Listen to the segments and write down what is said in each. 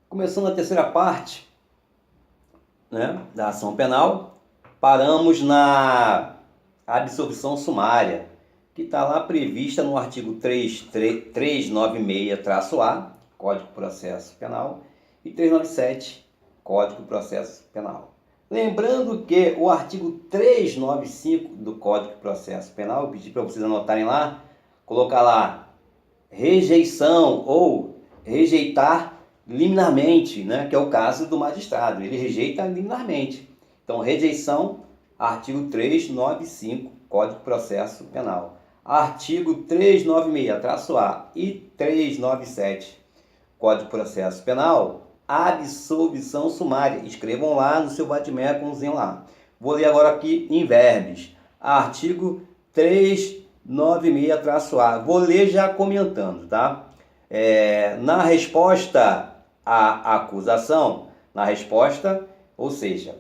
Começando a terceira parte, né, da ação penal, paramos na absolvição sumária, que está lá prevista no artigo 396-A, Código de Processo Penal, e 397, Código de Processo Penal. Lembrando que o artigo 395 do Código de Processo Penal, eu pedi para vocês anotarem lá, colocar lá rejeição ou rejeitar liminarmente, né, que é o caso do magistrado, ele rejeita liminarmente. Então, rejeição, artigo 395, Código de Processo Penal. Artigo 396-A e 397, Código de Processo Penal, absolvição sumária. Escrevam lá no seu vadimécumzinho lá. Vou ler agora aqui em verbes. Artigo 396-A. Vou ler já comentando, tá? Na resposta à acusação, ou seja,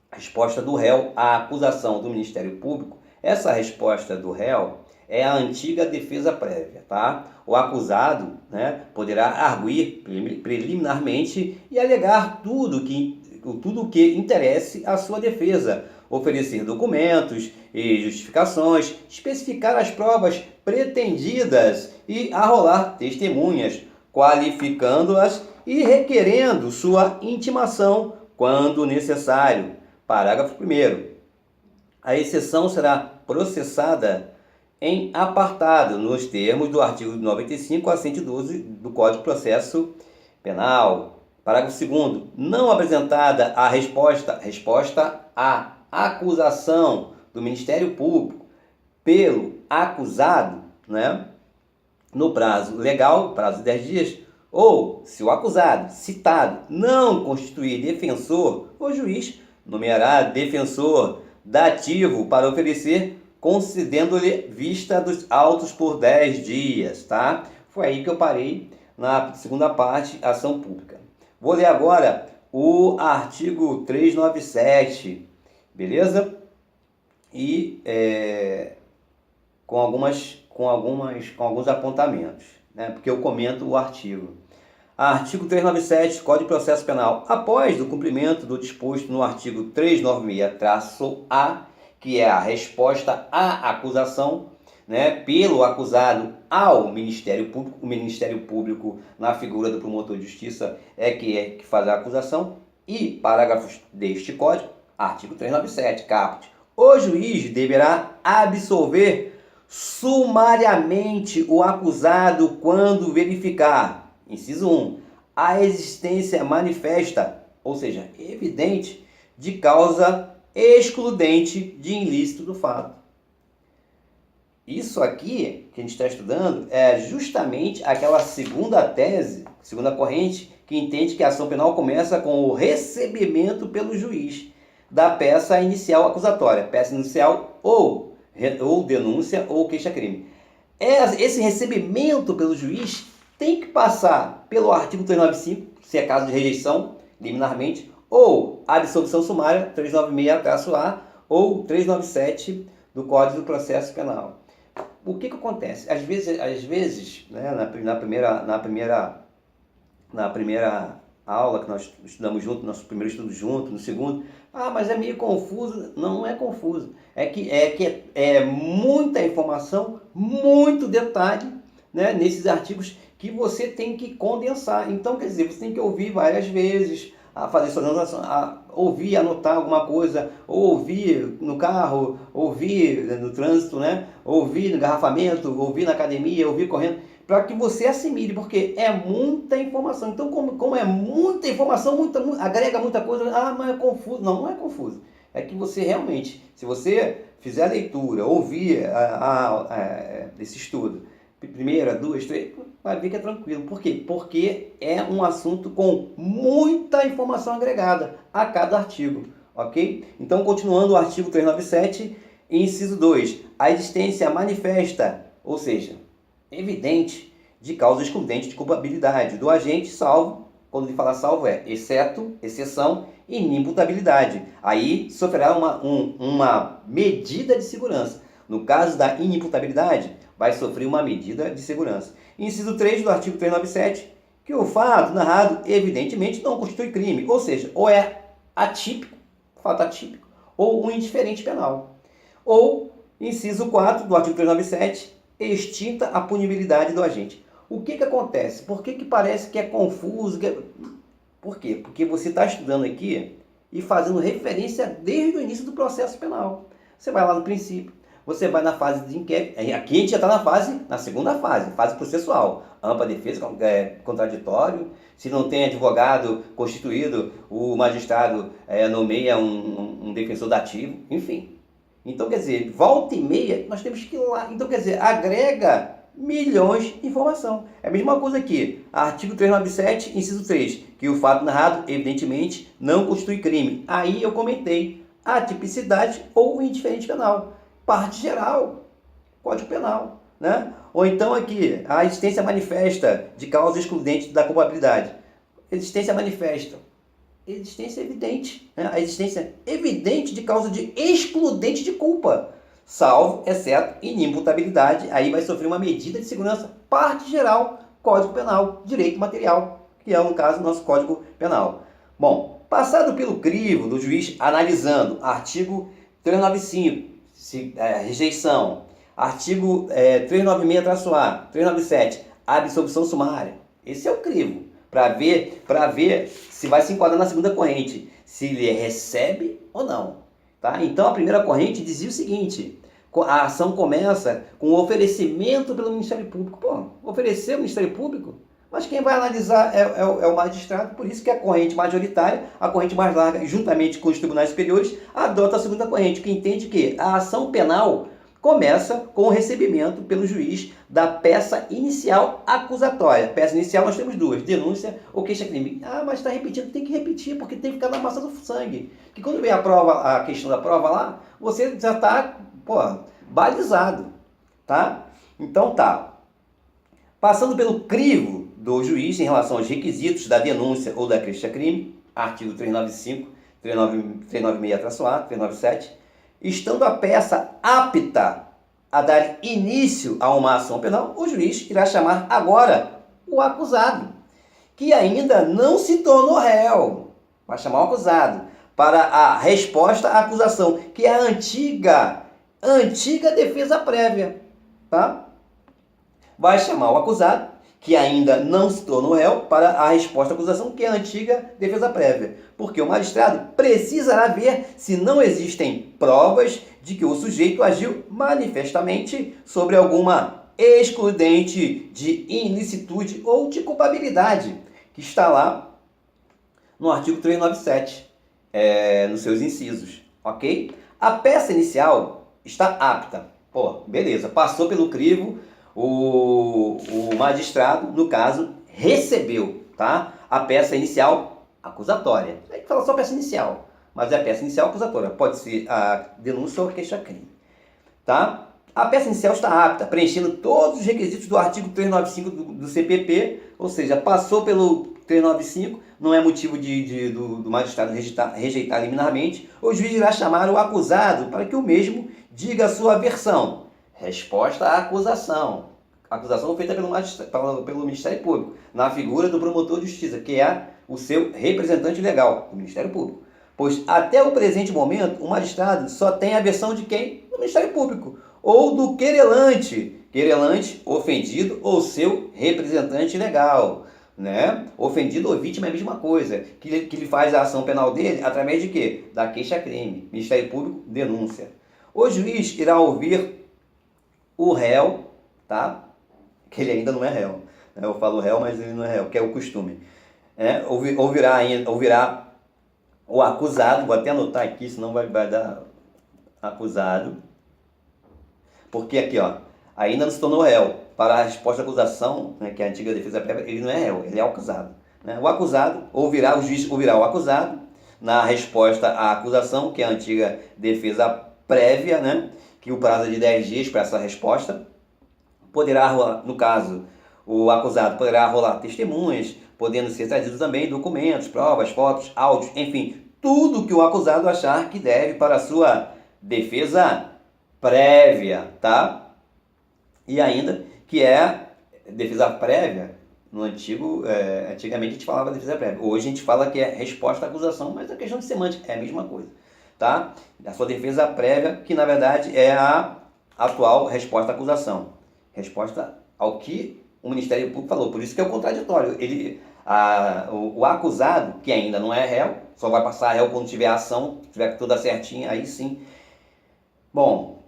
a resposta do réu à acusação do Ministério Público, essa resposta do réu é a antiga defesa prévia, tá? O acusado, né, poderá arguir preliminarmente e alegar tudo que interesse à sua defesa, oferecer documentos e justificações, especificar as provas pretendidas e arrolar testemunhas, qualificando-as e requerendo sua intimação quando necessário. Parágrafo 1º. A exceção será processada em apartado, nos termos do artigo 95 a 112 do Código de Processo Penal. Parágrafo 2º. Não apresentada a resposta à acusação do Ministério Público pelo acusado, né, no prazo legal, prazo de 10 dias, ou se o acusado citado não constituir defensor, o juiz nomeará defensor dativo para oferecer, concedendo-lhe vista dos autos por 10 dias, tá? Foi aí que eu parei na segunda parte, ação pública. Vou ler agora o artigo 397, beleza? E com alguns apontamentos, né? Porque eu comento o artigo. Artigo 397, Código de Processo Penal. Após o cumprimento do disposto no artigo 396-A, que é a resposta à acusação, né, pelo acusado ao Ministério Público, o Ministério Público, na figura do promotor de justiça, é que faz a acusação, e parágrafos deste Código, artigo 397, caput, o juiz deverá absolver sumariamente o acusado quando verificar, inciso 1, a existência manifesta, ou seja, evidente, de causa excludente de ilícito do fato. Isso aqui que a gente está estudando é justamente aquela segunda tese, segunda corrente, que entende que a ação penal começa com o recebimento pelo juiz da peça inicial acusatória, peça inicial ou denúncia ou queixa-crime. Esse recebimento pelo juiz tem que passar pelo artigo 395, se é caso de rejeição, liminarmente, ou absolvição sumária, 396-A, ou 397 do Código do Processo Penal. O que acontece? Às vezes, né, na primeira aula que nós estudamos junto, nosso primeiro estudo junto, no segundo, mas é meio confuso. Não é confuso. É que é muita informação, muito detalhe, né, nesses artigos que você tem que condensar. Então, quer dizer, você tem que ouvir várias vezes, fazer sua anotação, ouvir, anotar alguma coisa, ou ouvir no carro, ouvir no trânsito, né? Ouvir no engarrafamento, ouvir na academia, ouvir correndo, para que você assimile, porque é muita informação. Então, como é muita informação, agrega muita coisa, mas é confuso. Não é confuso. É que você realmente, se você fizer a leitura, ouvir esse estudo, primeira, duas, três, vai ver que é tranquilo. Por quê? Porque é um assunto com muita informação agregada a cada artigo, ok? Então, continuando o artigo 397, inciso 2, a existência manifesta, ou seja, evidente, de causa excludente de culpabilidade do agente, salvo, quando ele fala salvo exceto, exceção e inimputabilidade. Aí sofrerá uma medida de segurança. No caso da inimputabilidade, vai sofrer uma medida de segurança. Inciso 3 do artigo 397, que o fato narrado evidentemente não constitui crime, ou seja, ou é atípico, fato atípico, ou um indiferente penal. Ou, inciso 4 do artigo 397, extinta a punibilidade do agente. O que acontece? Por que parece que é confuso? Por quê? Porque você está estudando aqui e fazendo referência desde o início do processo penal. Você vai lá no princípio, você vai na fase de inquérito. Aqui a gente já está na segunda fase, fase processual. Ampla defesa, contraditório. Se não tem advogado constituído, o magistrado nomeia um defensor dativo, enfim. Então, quer dizer, volta e meia, nós temos que ir lá. Então, quer dizer, agrega milhões de informação. É a mesma coisa aqui, artigo 397, inciso 3, que o fato narrado, evidentemente, não constitui crime. Aí eu comentei a tipicidade ou o indiferente penal. Parte geral, Código Penal, né? Ou então aqui, a existência manifesta de causa excludente da culpabilidade. Existência manifesta. Existência evidente, né? A existência evidente de causa de excludente de culpa, salvo, exceto, inimputabilidade, aí vai sofrer uma medida de segurança. Parte geral, Código Penal, direito material, que é, no caso, nosso Código Penal. Bom, passado pelo crivo do juiz analisando, artigo 395, rejeição, artigo 396-A, 397, absolvição sumária. Esse é o crivo, para ver se vai se enquadrar na segunda corrente, se ele recebe ou não. Tá? Então a primeira corrente dizia o seguinte: a ação começa com o oferecimento pelo Ministério Público. Pô, oferecer o Ministério Público? Mas quem vai analisar é o magistrado, por isso que a corrente majoritária, a corrente mais larga, juntamente com os tribunais superiores, adota a segunda corrente, que entende que a ação penal começa com o recebimento pelo juiz da peça inicial acusatória. Peça inicial nós temos duas, denúncia ou queixa-crime. Ah, mas está repetindo, tem que repetir, porque tem que ficar na massa do sangue. Que quando vem a questão da prova lá, você já está, balizado, tá? Então tá. Passando pelo crivo do juiz em relação aos requisitos da denúncia ou da queixa-crime, artigo 395, 396-A, 397, estando a peça apta a dar início a uma ação penal, o juiz irá chamar agora o acusado, que ainda não se tornou réu. Vai chamar o acusado para a resposta à acusação, que é a antiga defesa prévia, tá? Vai chamar o acusado, que ainda não se tornou réu, para a resposta à acusação, que é a antiga defesa prévia. Porque o magistrado precisará ver se não existem provas de que o sujeito agiu manifestamente sobre alguma excludente de ilicitude ou de culpabilidade, que está lá no artigo 397, nos seus incisos, ok? A peça inicial está apta. Pô, beleza, passou pelo crivo, o magistrado, no caso, recebeu, tá? A peça inicial acusatória. A gente fala só peça inicial, mas é a peça inicial acusatória. Pode ser a denúncia ou a queixa-crime, tá? A peça inicial está apta, preenchendo todos os requisitos do artigo 395 do CPP, ou seja, passou pelo 395, não é motivo do magistrado rejeitar liminarmente. O juiz irá chamar o acusado para que o mesmo diga a sua versão. Resposta à acusação. A acusação feita pelo Ministério Público, na figura do promotor de justiça, que é o seu representante legal, o Ministério Público. Pois até o presente momento, o magistrado só tem a versão de quem? Do Ministério Público. Ou do querelante, ofendido ou seu representante legal. Né? Ofendido ou vítima é a mesma coisa, que ele faz a ação penal dele através de quê? Da queixa-crime. Ministério Público, denúncia. O juiz irá ouvir o réu, tá? Que ele ainda não é réu. Eu falo réu, mas ele não é réu, que é o costume. Ouvirá o acusado, vou até anotar aqui, senão vai dar acusado. Porque aqui, ainda não se tornou réu. Para a resposta à acusação, né, que é a antiga defesa prévia, ele não é réu, ele é o acusado. Né? O juiz ouvirá o acusado na resposta à acusação, que é a antiga defesa prévia, né, que o prazo é de 10 dias para essa resposta. Poderá rolar, no caso, o acusado poderá rolar testemunhas, podendo ser trazidos também documentos, provas, fotos, áudios, enfim, tudo que o acusado achar que deve para a sua defesa prévia, tá? E ainda que é defesa prévia, No antigamente a gente falava defesa prévia. Hoje a gente fala que é resposta à acusação, mas é questão de semântica, é a mesma coisa, tá? A sua defesa prévia, que na verdade é a atual resposta à acusação. Resposta ao que o Ministério Público falou. Por isso que é o contraditório. O acusado, que ainda não é réu, só vai passar réu quando tiver a ação, tiver toda certinha, aí sim. Bom,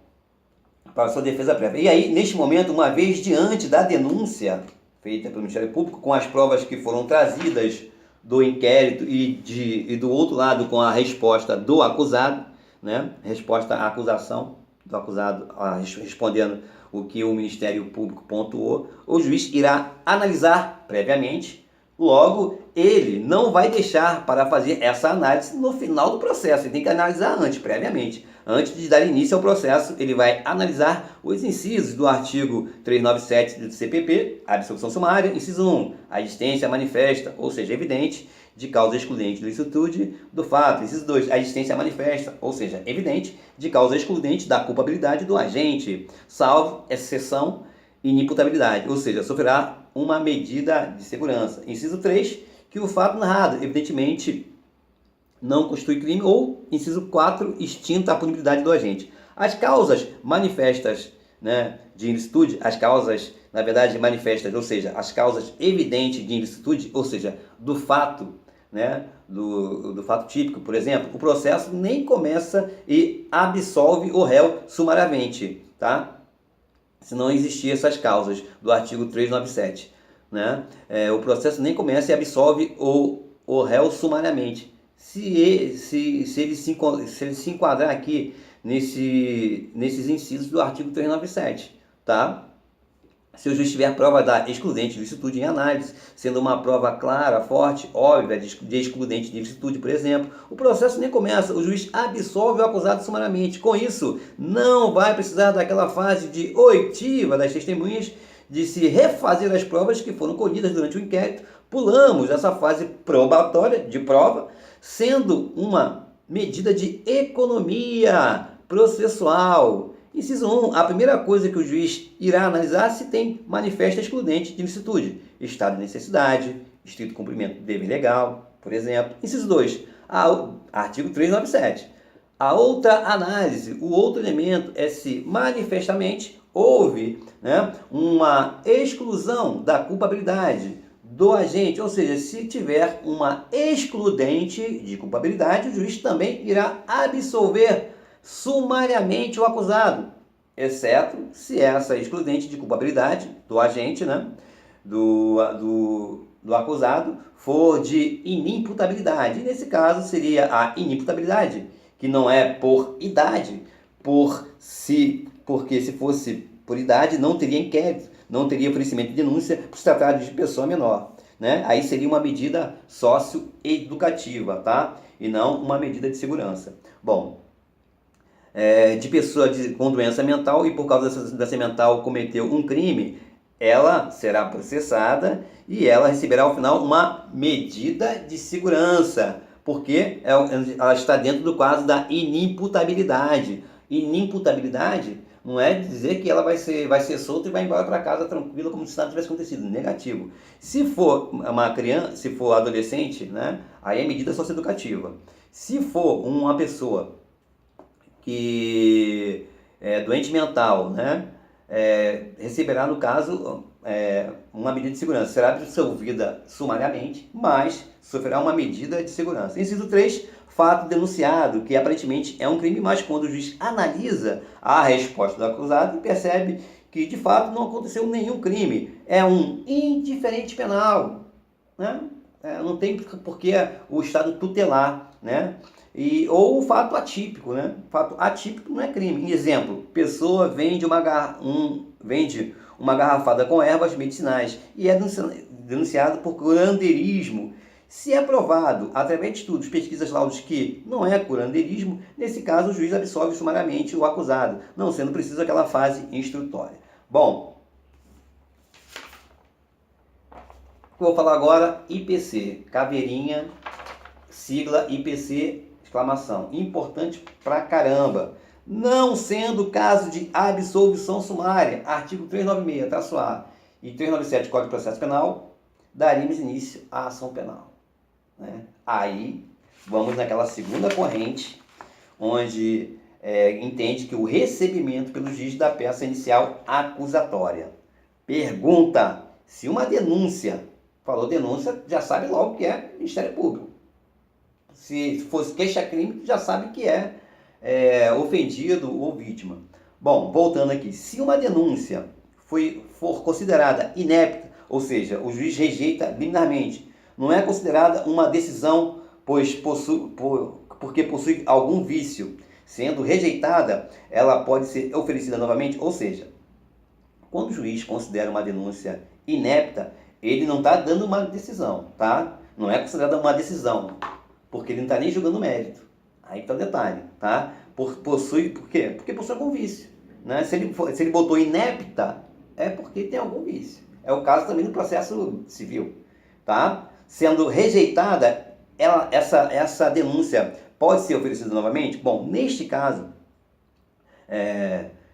para a sua defesa prévia. E aí, neste momento, uma vez diante da denúncia feita pelo Ministério Público, com as provas que foram trazidas do inquérito e do outro lado com a resposta do acusado, né? Resposta à acusação do acusado respondendo o que o Ministério Público pontuou, o juiz irá analisar previamente. Logo, ele não vai deixar para fazer essa análise no final do processo. Ele tem que analisar antes, previamente. Antes de dar início ao processo, ele vai analisar os incisos do artigo 397 do CPP, a absolvição sumária. Inciso 1, a existência manifesta, ou seja, evidente, de causa excludente de licitude do fato. Inciso 2, a existência manifesta, ou seja, evidente, de causa excludente da culpabilidade do agente, salvo exceção e inimputabilidade, ou seja, sofrerá uma medida de segurança. Inciso 3, que o fato narrado, evidentemente, não constitui crime, ou, inciso 4, extinta a punibilidade do agente. As causas manifestas, né, de ilicitude, as causas, na verdade, manifestas, ou seja, as causas evidentes de ilicitude, ou seja, do fato, né, do fato típico, por exemplo, o processo nem começa e absolve o réu sumariamente, tá? Se não existir essas causas do artigo 397, né? O processo nem começa e absolve o réu sumariamente. Se ele se enquadrar aqui nesses incisos do artigo 397, tá? Se o juiz tiver prova da excludente de ilicitude em análise, sendo uma prova clara, forte, óbvia de excludente de ilicitude, por exemplo, o processo nem começa, o juiz absolve o acusado sumariamente. Com isso, não vai precisar daquela fase de oitiva das testemunhas, de se refazer as provas que foram colhidas durante o inquérito. Pulamos essa fase probatória de prova, sendo uma medida de economia processual. Inciso 1, a primeira coisa que o juiz irá analisar se tem manifesta excludente de ilicitude, estado de necessidade, estrito cumprimento do dever legal, por exemplo. Inciso 2, artigo 397. A outra análise, o outro elemento é se manifestamente houve, né, uma exclusão da culpabilidade do agente, ou seja, se tiver uma excludente de culpabilidade, o juiz também irá absolver sumariamente o acusado, exceto se essa excludente de culpabilidade do agente, né, do acusado, for de inimputabilidade. E nesse caso seria a inimputabilidade, que não é por idade, porque se fosse por idade não teria inquérito, não teria oferecimento de denúncia por se tratar de pessoa menor, né? Aí seria uma medida socioeducativa, tá? E não uma medida de segurança. Bom, de pessoa com doença mental e por causa dessa doença mental cometeu um crime, ela será processada e ela receberá ao final uma medida de segurança, porque ela está dentro do quadro da inimputabilidade. Inimputabilidade não é dizer que ela vai ser solta e vai embora para casa tranquila como se nada tivesse acontecido. Negativo. Se for uma criança, se for adolescente, né, aí é medida socioeducativa. Se for uma pessoa que é doente mental, né, receberá, no caso, uma medida de segurança. Será absolvida sumariamente, mas sofrerá uma medida de segurança. Inciso 3, fato denunciado, que aparentemente é um crime, mas quando o juiz analisa a resposta do acusado, percebe que de fato não aconteceu nenhum crime. É um indiferente penal, né? Não tem por que o Estado tutelar, né? Ou o fato atípico, né? Fato atípico não é crime. Exemplo, pessoa vende uma garrafada com ervas medicinais e é denunciado por curandeirismo. Se é provado, através de estudos, pesquisas, laudos, que não é curandeirismo, nesse caso o juiz absolve sumariamente o acusado, não sendo preciso aquela fase instrutória. Bom, vou falar agora IPC, caveirinha, sigla IPC, exclamação, importante pra caramba. Não sendo caso de absolvição sumária, artigo 396, traço A, e 397 Código de Processo Penal, daríamos início à ação penal, né? Aí vamos naquela segunda corrente, onde entende que o recebimento pelo juiz da peça inicial acusatória. Pergunta: se uma denúncia, falou denúncia, já sabe logo que é Ministério Público. Se fosse queixa-crime, já sabe que é ofendido ou vítima. Bom, voltando aqui, se uma denúncia for considerada inepta, ou seja, o juiz rejeita liminarmente, não é considerada uma decisão porque possui algum vício, sendo rejeitada, ela pode ser oferecida novamente, ou seja, quando o juiz considera uma denúncia inepta, ele não está dando uma decisão, tá? Não é considerada uma decisão, porque ele não está nem julgando mérito. Aí está o detalhe, tá? Por quê? Porque possui algum vício, né? Se ele botou inepta, é porque tem algum vício. É o caso também do processo civil, tá? Sendo rejeitada, essa denúncia pode ser oferecida novamente? Bom, neste caso,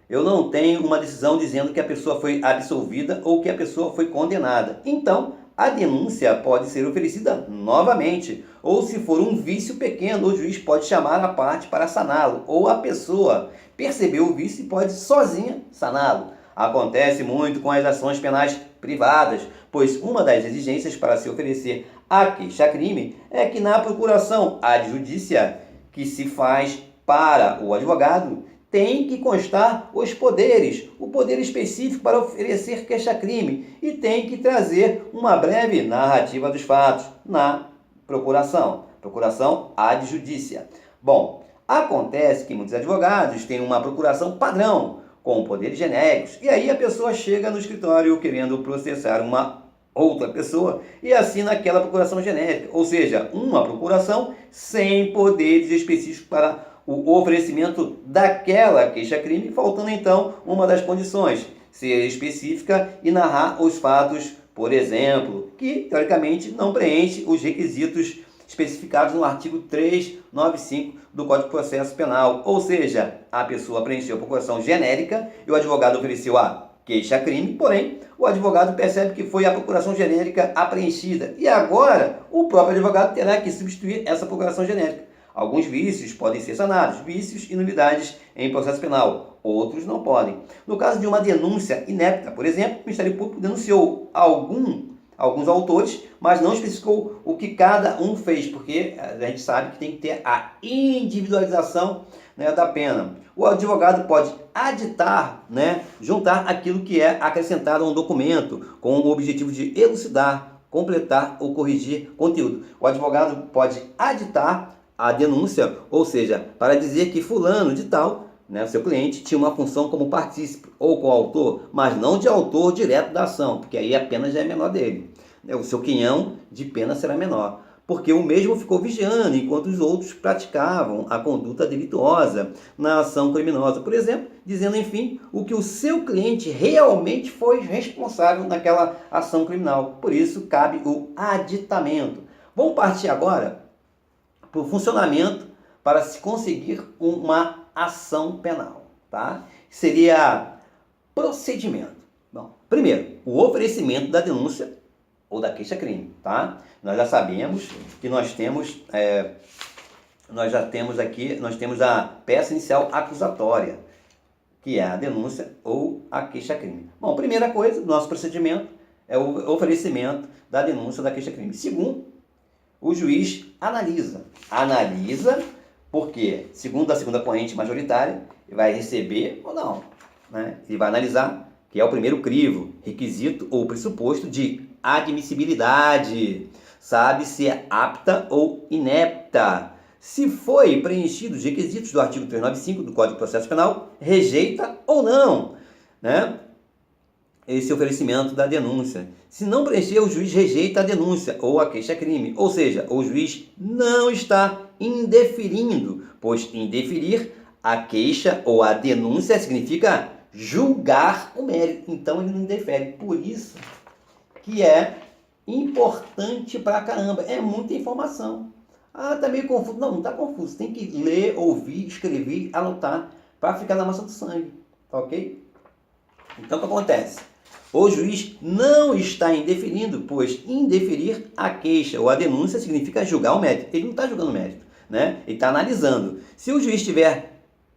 eu não tenho uma decisão dizendo que a pessoa foi absolvida ou que a pessoa foi condenada. Então, a denúncia pode ser oferecida novamente. Ou se for um vício pequeno, o juiz pode chamar a parte para saná-lo. Ou a pessoa percebeu o vício e pode sozinha saná-lo. Acontece muito com as ações penais privadas, pois uma das exigências para se oferecer a queixa-crime é que na procuração adjudícia que se faz para o advogado tem que constar os poderes, o poder específico para oferecer queixa-crime e tem que trazer uma breve narrativa dos fatos na procuração adjudícia. Bom, acontece que muitos advogados têm uma procuração padrão, com poderes genéricos, e aí a pessoa chega no escritório querendo processar uma outra pessoa e assina aquela procuração genérica, ou seja, uma procuração sem poderes específicos para o oferecimento daquela queixa-crime, faltando então uma das condições, ser específica e narrar os fatos, por exemplo, que teoricamente não preenche os requisitos especificados no artigo 395 do Código de Processo Penal. Ou seja, a pessoa preencheu a procuração genérica e o advogado ofereceu a queixa-crime, porém, o advogado percebe que foi a procuração genérica a preenchida e agora o próprio advogado terá que substituir essa procuração genérica. Alguns vícios podem ser sanados, vícios e nulidades em processo penal, outros não podem. No caso de uma denúncia inepta, por exemplo, o Ministério Público denunciou alguns autores, mas não especificou o que cada um fez, porque a gente sabe que tem que ter a individualização, né, da pena. O advogado pode aditar, né, juntar aquilo que é acrescentado a um documento com o objetivo de elucidar, completar ou corrigir conteúdo. O advogado pode aditar a denúncia, ou seja, para dizer que fulano de tal, né, seu cliente, tinha uma função como partícipe ou coautor, mas não de autor direto da ação, porque aí a pena já é menor dele. O seu quinhão de pena será menor, porque o mesmo ficou vigiando enquanto os outros praticavam a conduta delituosa na ação criminosa. Por exemplo, dizendo, enfim, o que o seu cliente realmente foi responsável naquela ação criminal. Por isso, cabe o aditamento. Vamos partir agora para o funcionamento para se conseguir uma ação penal, tá? Seria procedimento. Bom, primeiro, o oferecimento da denúncia ou da queixa-crime, tá? Nós já sabemos que nós temos a peça inicial acusatória, que é a denúncia ou a queixa-crime. Bom, primeira coisa, nosso procedimento é o oferecimento da denúncia ou da queixa-crime. Segundo, o juiz analisa, porque, segundo a segunda corrente majoritária, ele vai receber ou não, né? Ele vai analisar, que é o primeiro crivo, requisito ou pressuposto de admissibilidade, sabe se é apta ou inepta. Se foi preenchido os requisitos do artigo 395 do Código de Processo Penal, rejeita ou não, né, esse oferecimento da denúncia. Se não preencher, o juiz rejeita a denúncia ou a queixa-crime. Ou seja, o juiz não está indeferindo, pois indeferir a queixa ou a denúncia significa julgar o mérito. Então ele não indefere. Por isso que é importante pra caramba. É muita informação. Ah, tá meio confuso. Não, não tá confuso. Tem que ler, ouvir, escrever, anotar para ficar na massa do sangue. Tá ok? Então o que acontece? O juiz não está indeferindo, pois indeferir a queixa ou a denúncia significa julgar o mérito. Ele não está julgando o mérito, né? Ele está analisando. Se o juiz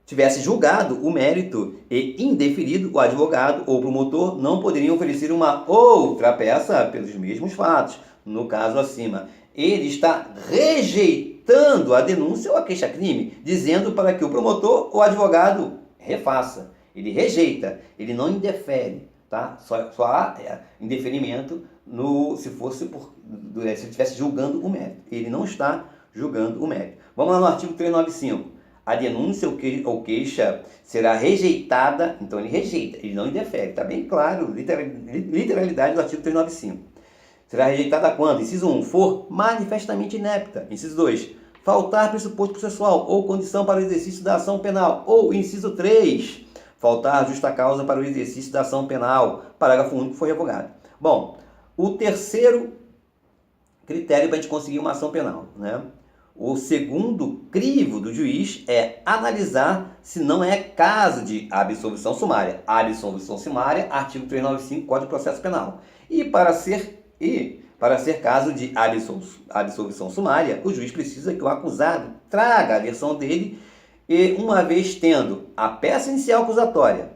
tivesse julgado o mérito e indeferido, o advogado ou o promotor não poderiam oferecer uma outra peça pelos mesmos fatos. No caso acima, ele está rejeitando a denúncia ou a queixa-crime, dizendo para que o promotor ou advogado refaça. Ele rejeita, ele não indefere, tá? Só há indeferimento se ele estivesse julgando o mérito. Ele não está julgando o mérito. Vamos lá no artigo 395. A denúncia ou queixa será rejeitada, então ele rejeita, ele não indefere. Está bem claro, literalidade do artigo 395. Será rejeitada quando? Inciso 1, for manifestamente inepta. Inciso 2, faltar pressuposto processual ou condição para o exercício da ação penal. Ou inciso 3, faltar justa causa para o exercício da ação penal. Parágrafo único foi revogado. Bom, o terceiro critério para a gente conseguir uma ação penal, né? O segundo crivo do juiz é analisar se não é caso de absolvição sumária. Absolvição sumária, artigo 395, Código de Processo Penal. E para ser caso de absolvição sumária, o juiz precisa que o acusado traga a versão dele e, uma vez tendo a peça inicial acusatória,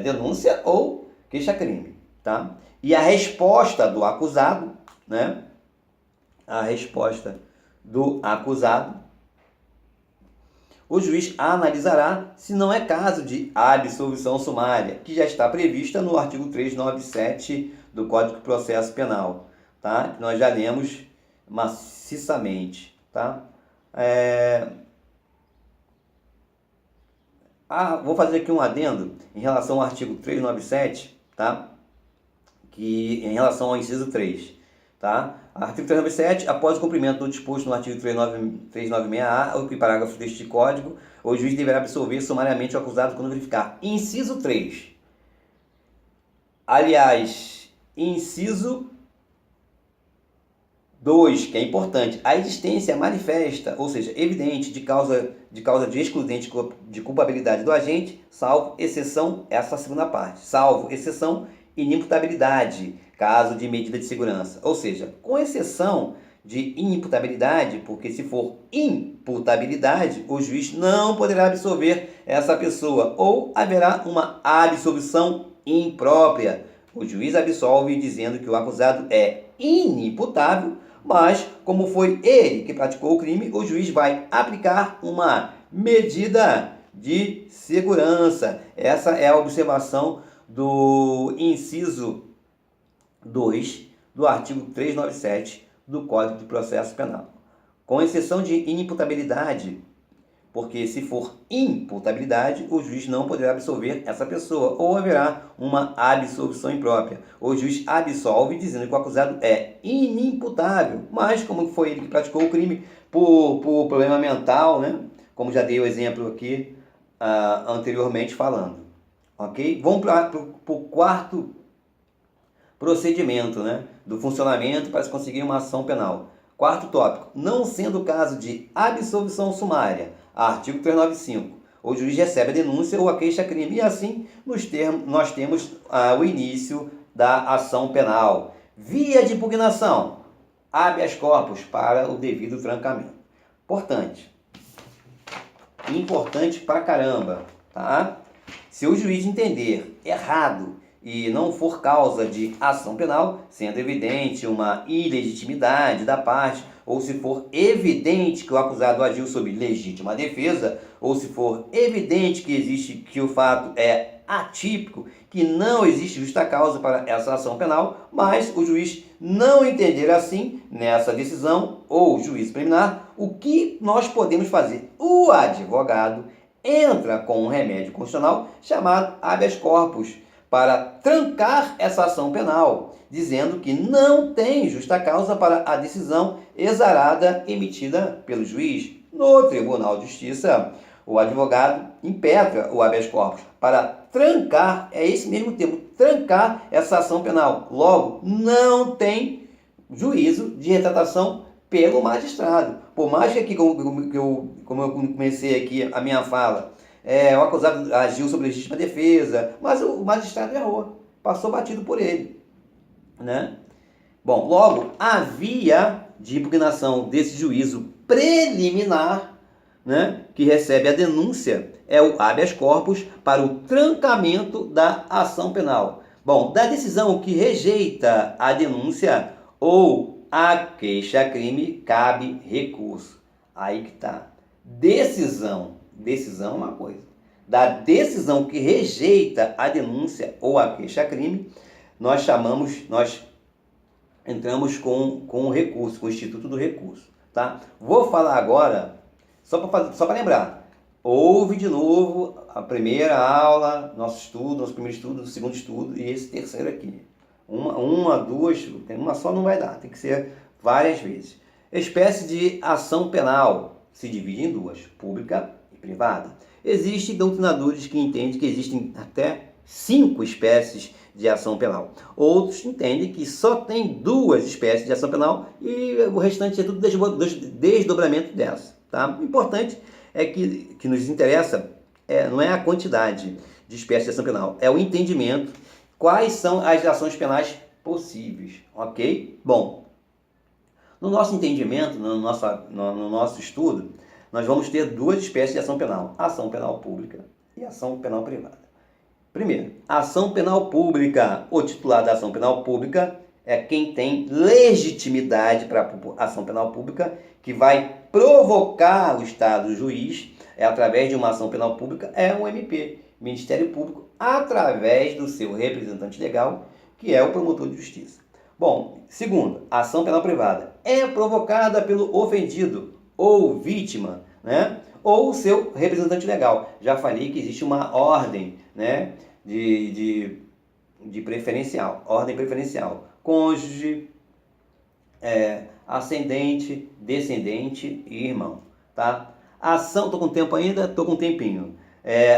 denúncia ou queixa-crime, tá? E a resposta do acusado, né? A resposta do acusado, o juiz analisará se não é caso de absolvição sumária, que já está prevista no artigo 397 do Código de Processo Penal, tá? Que nós já lemos maciçamente, tá? Vou fazer aqui um adendo em relação ao artigo 397, tá? Que em relação ao inciso 3. Tá? Artigo 397, após o cumprimento do disposto no artigo 396-A, ou que parágrafo deste código, o juiz deverá absolver sumariamente o acusado quando verificar. Inciso 3. Aliás, inciso 2, que é importante, a existência manifesta, ou seja, evidente, de causa de excludente de culpabilidade do agente, salvo exceção, essa segunda parte, salvo exceção, inimputabilidade, caso de medida de segurança. Ou seja, com exceção de inimputabilidade, porque se for imputabilidade, o juiz não poderá absolver essa pessoa, ou haverá uma absolvição imprópria. O juiz absolve dizendo que o acusado é inimputável, mas como foi ele que praticou o crime, o juiz vai aplicar uma medida de segurança. Essa é a observação do inciso 2 do artigo 397 do Código de Processo Penal. Com exceção de inimputabilidade, porque se for imputabilidade, o juiz não poderá absolver essa pessoa, ou haverá uma absolvição imprópria. O juiz absolve dizendo que o acusado é inimputável, mas como foi ele que praticou o crime por problema mental, né? Como já dei o exemplo aqui anteriormente falando. Ok? Vamos para o quarto procedimento, né, do funcionamento para se conseguir uma ação penal. Quarto tópico, não sendo o caso de absolvição sumária, artigo 395, o juiz recebe a denúncia ou a queixa-crime e assim nós temos o início da ação penal. Via de impugnação, habeas corpus para o devido trancamento. Importante pra caramba, tá? Se o juiz entender errado e não for causa de ação penal, sendo evidente uma ilegitimidade da parte, ou se for evidente que o acusado agiu sob legítima defesa, ou se for evidente que o fato é atípico, que não existe justa causa para essa ação penal, mas o juiz não entender assim, nessa decisão, ou juízo preliminar, o que nós podemos fazer? O advogado entra com um remédio constitucional chamado habeas corpus, para trancar essa ação penal, dizendo que não tem justa causa para a decisão exarada emitida pelo juiz. No Tribunal de Justiça, o advogado impetra o habeas corpus para trancar, é esse mesmo termo, trancar essa ação penal. Logo, não tem juízo de retratação pelo magistrado. Por mais que aqui, como eu comecei aqui a minha fala, o acusado agiu sob legítima defesa, mas o magistrado errou, passou batido por ele, né? Bom, logo, a via de impugnação desse juízo preliminar, né, que recebe a denúncia, é o habeas corpus para o trancamento da ação penal. Bom, da decisão que rejeita a denúncia ou a queixa-crime, cabe recurso. Aí que tá. Decisão é uma coisa. Da decisão que rejeita a denúncia ou a queixa-crime, nós entramos com o recurso, com o Instituto do Recurso, tá? Vou falar agora, só para lembrar, ouve de novo a primeira aula, nosso primeiro estudo, o segundo estudo e esse terceiro aqui. Duas, uma só não vai dar, tem que ser várias vezes. Espécie de ação penal se divide em duas, pública e privada. Existem doutrinadores que entendem que existem até 5 espécies de ação penal. Outros entendem que só tem 2 espécies de ação penal e o restante é tudo desdobramento dessa. Tá? O importante é que nos interessa não é a quantidade de espécies de ação penal, é o entendimento quais são as ações penais possíveis. Ok? Bom, no nosso entendimento, no nosso estudo, nós vamos ter 2 espécies de ação penal: ação penal pública e ação penal privada. Primeiro, ação penal pública. O titular da ação penal pública é quem tem legitimidade para a ação penal pública, que vai provocar o Estado juiz, através de uma ação penal pública, é o MP, Ministério Público, através do seu representante legal, que é o promotor de justiça. Bom, segundo, a ação penal privada é provocada pelo ofendido ou vítima, né? Ou o seu representante legal. Já falei que existe uma ordem, né, de preferencial, ordem preferencial, cônjuge, ascendente, descendente e irmão, tá? Ação, tô com tempo ainda? Tô com um tempinho.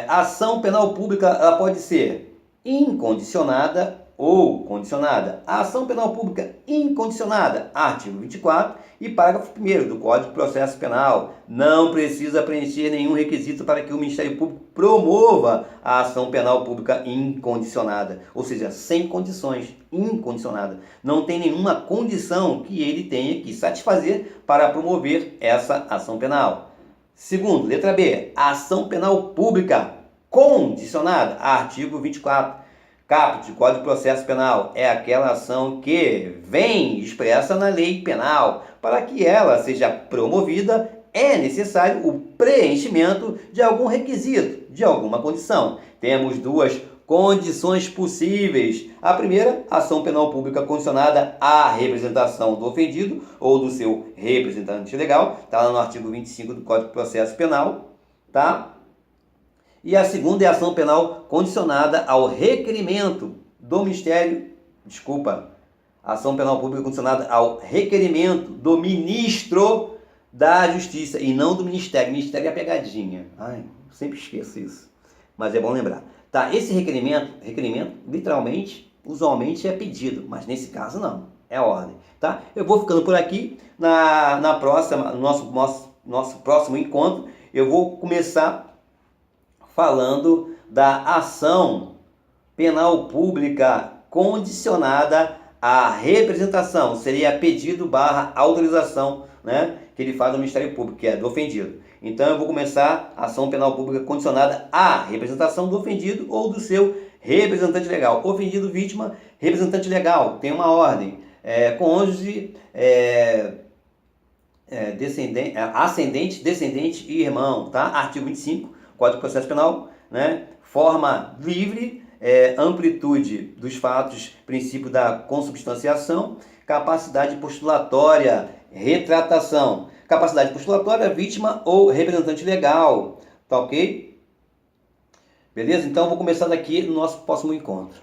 Ação penal pública, ela pode ser incondicionada ou condicionada. A ação penal pública incondicionada, artigo 24 e parágrafo 1º do Código de Processo Penal, não precisa preencher nenhum requisito para que o Ministério Público promova a ação penal pública incondicionada, ou seja, sem condições, incondicionada. Não tem nenhuma condição que ele tenha que satisfazer para promover essa ação penal. Segundo, letra B, a ação penal pública condicionada, artigo 24. Caput, Código de Processo Penal, é aquela ação que vem expressa na lei penal. Para que ela seja promovida, é necessário o preenchimento de algum requisito, de alguma condição. Temos 2 condições possíveis. A primeira, ação penal pública condicionada à representação do ofendido ou do seu representante legal. Está lá no artigo 25 do Código de Processo Penal, tá? E a segunda é a ação penal condicionada ao requerimento do ação penal pública condicionada ao requerimento do ministro da Justiça e não do Ministério. Ministério é a pegadinha. Ai, sempre esqueço isso. Mas é bom lembrar. Tá, esse requerimento, literalmente, usualmente é pedido, mas nesse caso não, é ordem. Tá? Eu vou ficando por aqui. No nosso próximo encontro, eu vou começar falando da ação penal pública condicionada à representação. Seria pedido / autorização, né, que ele faz ao Ministério Público, que é do ofendido. Então eu vou começar a ação penal pública condicionada à representação do ofendido ou do seu representante legal. Ofendido, vítima, representante legal. Tem uma ordem. Cônjuge, ascendente, descendente e irmão. Tá? Artigo 25. Código de Processo Penal, né? Forma livre, amplitude dos fatos, princípio da consubstanciação, capacidade postulatória, retratação. Capacidade postulatória, vítima ou representante legal, tá ok? Beleza? Então, vou começar daqui no nosso próximo encontro.